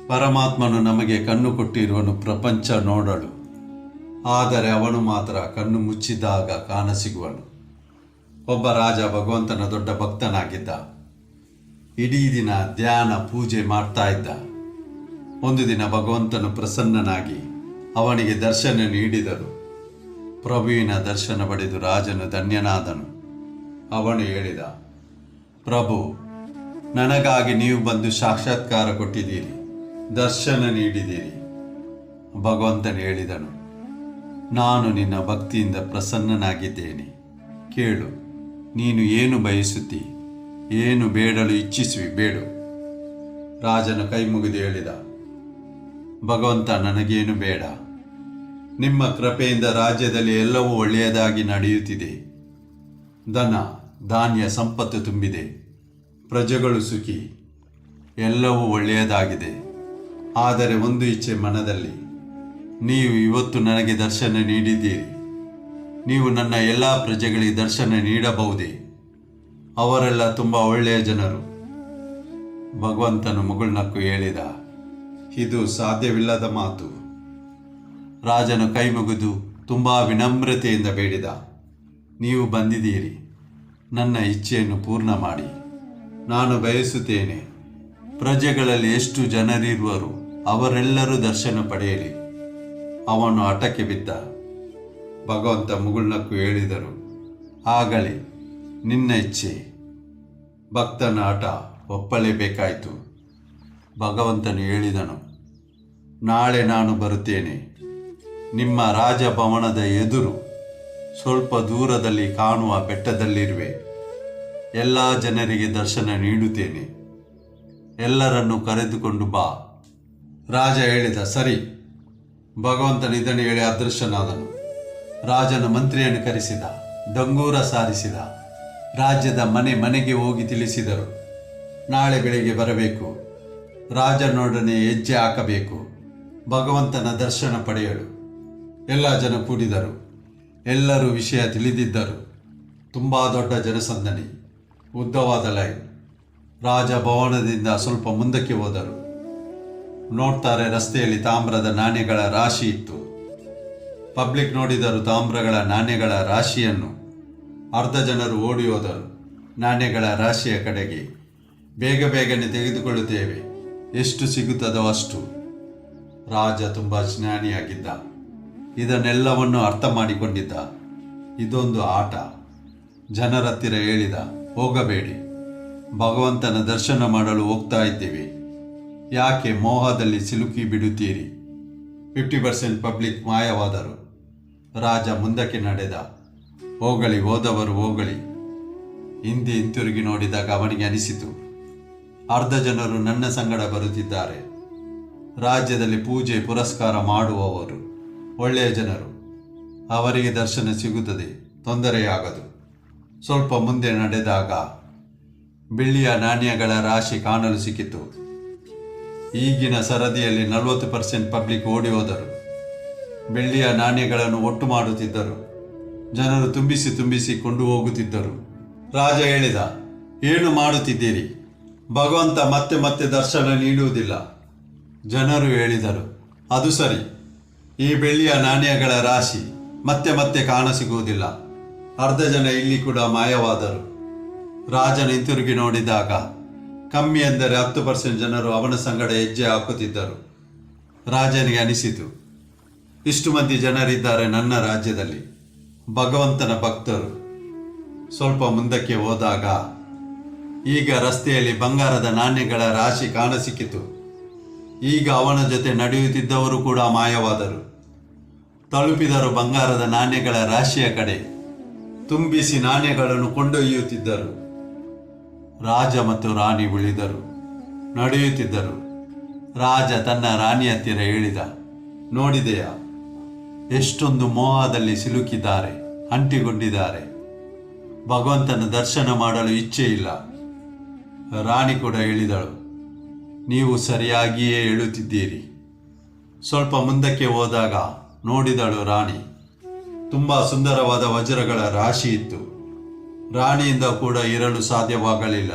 ಪರಮಾತ್ಮನು ನಮಗೆ ಕಣ್ಣು ಕೊಟ್ಟಿರುವನು ಪ್ರಪಂಚ ನೋಡಲು, ಆದರೆ ಅವನು ಮಾತ್ರ ಕಣ್ಣು ಮುಚ್ಚಿದಾಗ ಕಾಣಸಿಗುವನು. ಒಬ್ಬ ರಾಜ ಭಗವಂತನ ದೊಡ್ಡ ಭಕ್ತನಾಗಿದ್ದ. ಇಡೀ ದಿನ ಧ್ಯಾನ ಪೂಜೆ ಮಾಡ್ತಾ ಇದ್ದ. ಒಂದು ದಿನ ಭಗವಂತನು ಪ್ರಸನ್ನನಾಗಿ ಅವನಿಗೆ ದರ್ಶನ ನೀಡಿದರು. ಪ್ರಭುವಿನ ದರ್ಶನ ಪಡೆದು ರಾಜನು ಧನ್ಯನಾದನು. ಅವನು ಹೇಳಿದ, ಪ್ರಭು, ನನಗಾಗಿ ನೀವು ಬಂದು ಸಾಕ್ಷಾತ್ಕಾರ ಕೊಟ್ಟಿದ್ದೀರಿ, ದರ್ಶನ ನೀಡಿದ್ದೀರಿ. ಭಗವಂತನು ಹೇಳಿದನು, ನಾನು ನಿನ್ನ ಭಕ್ತಿಯಿಂದ ಪ್ರಸನ್ನನಾಗಿದ್ದೇನೆ. ಕೇಳು, ನೀನು ಏನು ಬಯಸುತ್ತಿ, ಏನು ಬೇಡಲು ಇಚ್ಛಿಸುವಿ ಬೇಡು. ರಾಜನು ಕೈ ಮುಗಿದು ಹೇಳಿದ, ಭಗವಂತ, ನನಗೇನು ಬೇಡ. ನಿಮ್ಮ ಕೃಪೆಯಿಂದ ರಾಜ್ಯದಲ್ಲಿ ಎಲ್ಲವೂ ಒಳ್ಳೆಯದಾಗಿ ನಡೆಯುತ್ತಿದೆ. ಧನ ಧಾನ್ಯ ಸಂಪತ್ತು ತುಂಬಿದೆ, ಪ್ರಜೆಗಳು ಸುಖಿ, ಎಲ್ಲವೂ ಒಳ್ಳೆಯದಾಗಿದೆ. ಆದರೆ ಒಂದು ಇಚ್ಛೆ ಮನದಲ್ಲಿ. ನೀವು ಇವತ್ತು ನನಗೆ ದರ್ಶನ ನೀಡಿದ್ದೀರಿ. ನೀವು ನನ್ನ ಎಲ್ಲ ಪ್ರಜೆಗಳಿಗೆ ದರ್ಶನ ನೀಡಬಹುದೇ? ಅವರೆಲ್ಲ ತುಂಬ ಒಳ್ಳೆಯ ಜನರು. ಭಗವಂತನು ಮುಗುಳ್ನಕ್ಕು ಹೇಳಿದ, ಇದು ಸಾಧ್ಯವಿಲ್ಲದ ಮಾತು. ರಾಜನು ಕೈ ಮುಗಿದು ತುಂಬ ವಿನಮ್ರತೆಯಿಂದ ಬೇಡಿದ, ನೀವು ಬಂದಿದ್ದೀರಿ, ನನ್ನ ಇಚ್ಛೆಯನ್ನು ಪೂರ್ಣ ಮಾಡಿ. ನಾನು ಬಯಸುತ್ತೇನೆ, ಪ್ರಜೆಗಳಲ್ಲಿ ಎಷ್ಟು ಜನರಿರುವರು ಅವರೆಲ್ಲರೂ ದರ್ಶನ ಪಡೆಯಲಿ. ಅವನು ಹಠಕ್ಕೆ ಬಿದ್ದ. ಭಗವಂತ ಮುಗುಳ್ನಕ್ಕು ಹೇಳಿದರು, ಆಗಲಿ, ನಿನ್ನ ಇಚ್ಛೆ. ಭಕ್ತನ ಹಠ ಒಪ್ಪಲೇಬೇಕಾಯಿತು. ಭಗವಂತನು ಹೇಳಿದನು, ನಾಳೆ ನಾನು ಬರುತ್ತೇನೆ. ನಿಮ್ಮ ರಾಜಭವನದ ಎದುರು ಸ್ವಲ್ಪ ದೂರದಲ್ಲಿ ಕಾಣುವ ಬೆಟ್ಟದಲ್ಲಿರುವೆ. ಎಲ್ಲ ಜನರಿಗೆ ದರ್ಶನ ನೀಡುತ್ತೇನೆ. ಎಲ್ಲರನ್ನು ಕರೆದುಕೊಂಡು ಬಾ. ರಾಜ ಹೇಳಿದ, ಸರಿ. ಭಗವಂತನು ಇದನ್ನು ಹೇಳಿ ಅದೃಶ್ಯನಾದನು. ರಾಜನ ಮಂತ್ರಿಯನ್ನು ಕರೆಸಿದ, ಡಂಗೂರ ಸಾರಿಸಿದ. ರಾಜ್ಯದ ಮನೆ ಮನೆಗೆ ಹೋಗಿ ತಿಳಿಸಿದರು, ನಾಳೆ ಬೆಳಿಗ್ಗೆ ಬರಬೇಕು, ರಾಜನೊಡನೆ ಹೆಜ್ಜೆ ಹಾಕಬೇಕು, ಭಗವಂತನ ದರ್ಶನ ಪಡೆಯಲು. ಎಲ್ಲ ಜನ ಕೂಡಿದರು. ಎಲ್ಲರೂ ವಿಷಯ ತಿಳಿದಿದ್ದರು. ತುಂಬ ದೊಡ್ಡ ಜನಸಂದಣಿ, ಉದ್ದವಾದ ಲೈನ್. ರಾಜಭವನದಿಂದ ಸ್ವಲ್ಪ ಮುಂದಕ್ಕೆ ಹೋದರು. ನೋಡ್ತಾರೆ, ರಸ್ತೆಯಲ್ಲಿ ತಾಮ್ರದ ನಾಣ್ಯಗಳ ರಾಶಿ ಇತ್ತು. ಪಬ್ಲಿಕ್ ನೋಡಿದರು ತಾಮ್ರಗಳ ನಾಣ್ಯಗಳ ರಾಶಿಯನ್ನು. ಅರ್ಧ ಜನರು ಓಡಿ ಹೋದರು ನಾಣ್ಯಗಳ ರಾಶಿಯ ಕಡೆಗೆ. ಬೇಗ ಬೇಗನೆ ತೆಗೆದುಕೊಳ್ಳುತ್ತೇವೆ, ಎಷ್ಟು ಸಿಗುತ್ತದೋ ಅಷ್ಟು. ರಾಜ ತುಂಬ ಜ್ಞಾನಿಯಾಗಿದ್ದ. ಇದನ್ನೆಲ್ಲವನ್ನು ಅರ್ಥ ಮಾಡಿಕೊಂಡಿದ್ದ. ಇದೊಂದು ಆಟ. ಜನರ ಹತ್ತಿರ ಹೇಳಿದ, ಹೋಗಬೇಡಿ, ಭಗವಂತನ ದರ್ಶನ ಮಾಡಲು ಹೋಗ್ತಾ ಇದ್ದೇವೆ. ಯಾಕೆ ಮೋಹದಲ್ಲಿ ಸಿಲುಕಿ ಬಿಡುತ್ತೀರಿ? 50% ಪಬ್ಲಿಕ್ ಮಾಯವಾದರು. ರಾಜ ಮುಂದಕ್ಕೆ ನಡೆದ. ಹೋಗಲಿ, ಹೋದವರು ಹೋಗಲಿ. ಹಿಂದೆ ಹಿಂತಿರುಗಿ ನೋಡಿದಾಗ ಅವನಿಗೆ ಅನಿಸಿತು, ಅರ್ಧ ಜನರು ನನ್ನ ಸಂಗಡ ಬರುತ್ತಿದ್ದಾರೆ. ರಾಜ್ಯದಲ್ಲಿ ಪೂಜೆ ಪುರಸ್ಕಾರ ಮಾಡುವವರು ಒಳ್ಳೆಯ ಜನರು. ಅವರಿಗೆ ದರ್ಶನ ಸಿಗುತ್ತದೆ, ತೊಂದರೆಯಾಗದು. ಸ್ವಲ್ಪ ಮುಂದೆ ನಡೆದಾಗ ಬೆಳ್ಳಿಯ ನಾಣ್ಯಗಳ ರಾಶಿ ಕಾಣಲು ಸಿಕ್ಕಿತು. ಈಗಿನ ಸರದಿಯಲ್ಲಿ 40% ಪಬ್ಲಿಕ್ ಓಡಿ ಹೋದರು. ಬೆಳ್ಳಿಯ ನಾಣ್ಯಗಳನ್ನು ಒಟ್ಟು ಮಾಡುತ್ತಿದ್ದರು. ಜನರು ತುಂಬಿಸಿ ತುಂಬಿಸಿ ಕೊಂಡು ಹೋಗುತ್ತಿದ್ದರು. ರಾಜ ಹೇಳಿದ, ಏನು ಮಾಡುತ್ತಿದ್ದೀರಿ? ಭಗವಂತ ಮತ್ತೆ ಮತ್ತೆ ದರ್ಶನ ನೀಡುವುದಿಲ್ಲ. ಜನರು ಹೇಳಿದರು, ಅದು ಸರಿ, ಈ ಬೆಳ್ಳಿಯ ನಾಣ್ಯಗಳ ರಾಶಿ ಮತ್ತೆ ಮತ್ತೆ ಕಾಣಸಿಗುವುದಿಲ್ಲ. ಅರ್ಧ ಜನ ಇಲ್ಲಿ ಕೂಡ ಮಾಯವಾದರು. ರಾಜನ ಹಿಂತಿರುಗಿ ನೋಡಿದಾಗ ಕಮ್ಮಿ ಎಂದರೆ 10% ಜನರು ಅವನ ಸಂಗಡ ಹೆಜ್ಜೆ ಹಾಕುತ್ತಿದ್ದರು. ರಾಜನಿಗೆ ಅನಿಸಿತು, ಇಷ್ಟು ಮಂದಿ ಜನರಿದ್ದಾರೆ ನನ್ನ ರಾಜ್ಯದಲ್ಲಿ, ಭಗವಂತನ ಭಕ್ತರು. ಸ್ವಲ್ಪ ಮುಂದಕ್ಕೆ ಹೋದಾಗ ಈಗ ರಸ್ತೆಯಲ್ಲಿ ಬಂಗಾರದ ನಾಣ್ಯಗಳ ರಾಶಿ ಕಾಣಸಿಕ್ಕಿತು. ಈಗ ಅವನ ಜೊತೆ ನಡೆಯುತ್ತಿದ್ದವರು ಕೂಡ ಮಾಯವಾದರು. ತಲುಪಿದರು ಬಂಗಾರದ ನಾಣ್ಯಗಳ ರಾಶಿಯ ಕಡೆ. ತುಂಬಿಸಿ ನಾಣ್ಯಗಳನ್ನು ಕೊಂಡೊಯ್ಯುತ್ತಿದ್ದರು. ರಾಜ ಮತ್ತು ರಾಣಿ ಉಳಿದರು, ನಡೆಯುತ್ತಿದ್ದರು. ರಾಜ ತನ್ನ ರಾಣಿ ಹತ್ತಿರ ಹೇಳಿದ, ನೋಡಿದೆಯಾ, ಎಷ್ಟೊಂದು ಮೋಹದಲ್ಲಿ ಸಿಲುಕಿದ್ದಾರೆ, ಅಂಟಿಕೊಂಡಿದ್ದಾರೆ. ಭಗವಂತನ ದರ್ಶನ ಮಾಡಲು ಇಚ್ಛೆ ಇಲ್ಲ. ರಾಣಿ ಕೂಡ ಹೇಳಿದಳು, ನೀವು ಸರಿಯಾಗಿಯೇ ಹೇಳುತ್ತಿದ್ದೀರಿ. ಸ್ವಲ್ಪ ಮುಂದಕ್ಕೆ ಹೋದಾಗ ನೋಡಿದಳು ರಾಣಿ, ತುಂಬ ಸುಂದರವಾದ ವಜ್ರಗಳ ರಾಶಿ ಇತ್ತು. ರಾಣಿಯಿಂದ ಕೂಡ ಇರಲು ಸಾಧ್ಯವಾಗಲಿಲ್ಲ.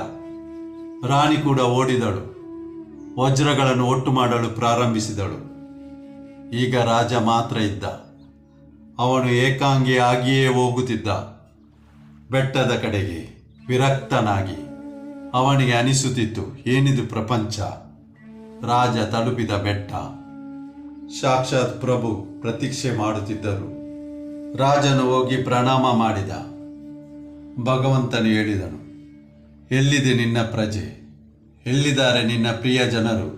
ರಾಣಿ ಕೂಡ ಓಡಿದಳು. ವಜ್ರಗಳನ್ನು ಒಟ್ಟು ಮಾಡಲು ಪ್ರಾರಂಭಿಸಿದಳು. ಈಗ ರಾಜ ಮಾತ್ರ ಇದ್ದ. ಅವನು ಏಕಾಂಗಿ ಆಗಿಯೇ ಹೋಗುತ್ತಿದ್ದ. ಬೆಟ್ಟದ ಕಡೆಗೆ ವಿರಕ್ತನಾಗಿ ಅವನಿಗೆ ಅನಿಸುತ್ತಿತ್ತು, ಏನಿದು ಪ್ರಪಂಚ? ರಾಜ ತಲುಪಿದ ಬೆಟ್ಟ. ಸಾಕ್ಷಾತ್ ಪ್ರಭು ಪ್ರತೀಕ್ಷೆ ಮಾಡುತ್ತಿದ್ದರು. ರಾಜನು ಹೋಗಿ ಪ್ರಣಾಮ ಮಾಡಿದ. ಭಗವಂತನು ಹೇಳಿದನು, ಎಲ್ಲಿದೆ ನಿನ್ನ ಪ್ರಜೆ? ಎಲ್ಲಿದ್ದಾರೆ ನಿನ್ನ ಪ್ರಿಯ ಜನರು?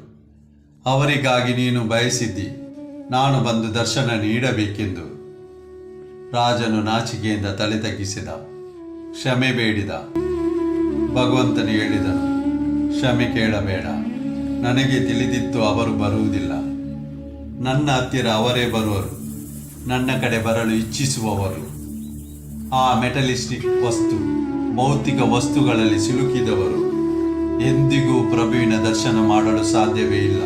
ಅವರಿಗಾಗಿ ನೀನು ಬಯಸಿದ್ದಿ ನಾನು ಬಂದು ದರ್ಶನ ನೀಡಬೇಕೆಂದು. ರಾಜನು ನಾಚಿಕೆಯಿಂದ ತಲೆ ತಗ್ಗಿಸಿದ, ಕ್ಷಮೆ ಬೇಡಿದ. ಭಗವಂತನು ಹೇಳಿದನು, ಕ್ಷಮೆ ಕೇಳಬೇಡ. ನನಗೆ ತಿಳಿದಿತ್ತು ಅವರು ಬರುವುದಿಲ್ಲ. ನನ್ನ ಹತ್ತಿರ ಅವರೇ ಬರುವರು, ನನ್ನ ಕಡೆ ಬರಲು ಇಚ್ಛಿಸುವವರು. ಆ ಮೆಟಲಿಸ್ಟಿಕ್ ವಸ್ತು, ಭೌತಿಕ ವಸ್ತುಗಳಲ್ಲಿ ಸಿಲುಕಿದವರು ಎಂದಿಗೂ ಪ್ರಭುವಿನ ದರ್ಶನ ಮಾಡಲು ಸಾಧ್ಯವೇ ಇಲ್ಲ.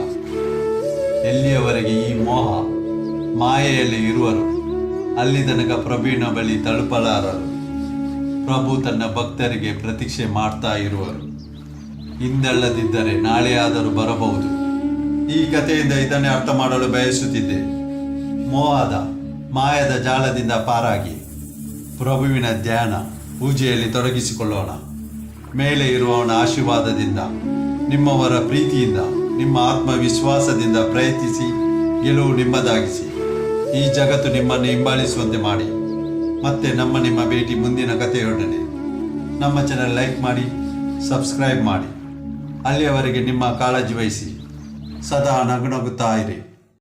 ಎಲ್ಲಿಯವರೆಗೆ ಈ ಮೋಹ ಮಾಯೆಯಲ್ಲಿ ಇರುವರು, ಅಲ್ಲಿ ತನಕ ಪ್ರಭುವಿನ ಬಳಿ ತಲುಪಲಾರರು. ಪ್ರಭು ತನ್ನ ಭಕ್ತರಿಗೆ ಪ್ರತೀಕ್ಷೆ ಮಾಡ್ತಾ ಇರುವರು. ಇಂದಲ್ಲದಿದ್ದರೆ ನಾಳೆಯಾದರೂ ಬರಬಹುದು. ಈ ಕಥೆಯಿಂದ ಇದನ್ನೇ ಅರ್ಥ ಮಾಡಲು ಬಯಸುತ್ತಿದ್ದೆ. ಮೋಹದ ಮಾಯದ ಜಾಲದಿಂದ ಪಾರಾಗಿ ಪ್ರಭುವಿನ ಧ್ಯಾನ ಪೂಜೆಯಲ್ಲಿ ತೊಡಗಿಸಿಕೊಳ್ಳೋಣ. ಮೇಲೆ ಇರುವವನ ಆಶೀರ್ವಾದದಿಂದ, ನಿಮ್ಮವರ ಪ್ರೀತಿಯಿಂದ, ನಿಮ್ಮ ಆತ್ಮವಿಶ್ವಾಸದಿಂದ ಪ್ರಯತ್ನಿಸಿ ಗೆಲುವು ನಿಮ್ಮದಾಗಿಸಿ. ಈ ಜಗತ್ತು ನಿಮ್ಮನ್ನು ಹಿಂಬಾಲಿಸುವಂತೆ ಮಾಡಿ. ಮತ್ತೆ ನಿಮ್ಮ ಭೇಟಿ ಮುಂದಿನ ಕಥೆಯೊಡನೆ. ನಮ್ಮ ಚಾನೆಲ್ ಲೈಕ್ ಮಾಡಿ, ಸಬ್ಸ್ಕ್ರೈಬ್ ಮಾಡಿ. ಅಲ್ಲಿಯವರೆಗೆ ನಿಮ್ಮ ಕಾಳಜಿ ವಹಿಸಿ. ಸದಾ ನಗುನಗುತ್ತಾ ಇರಿ.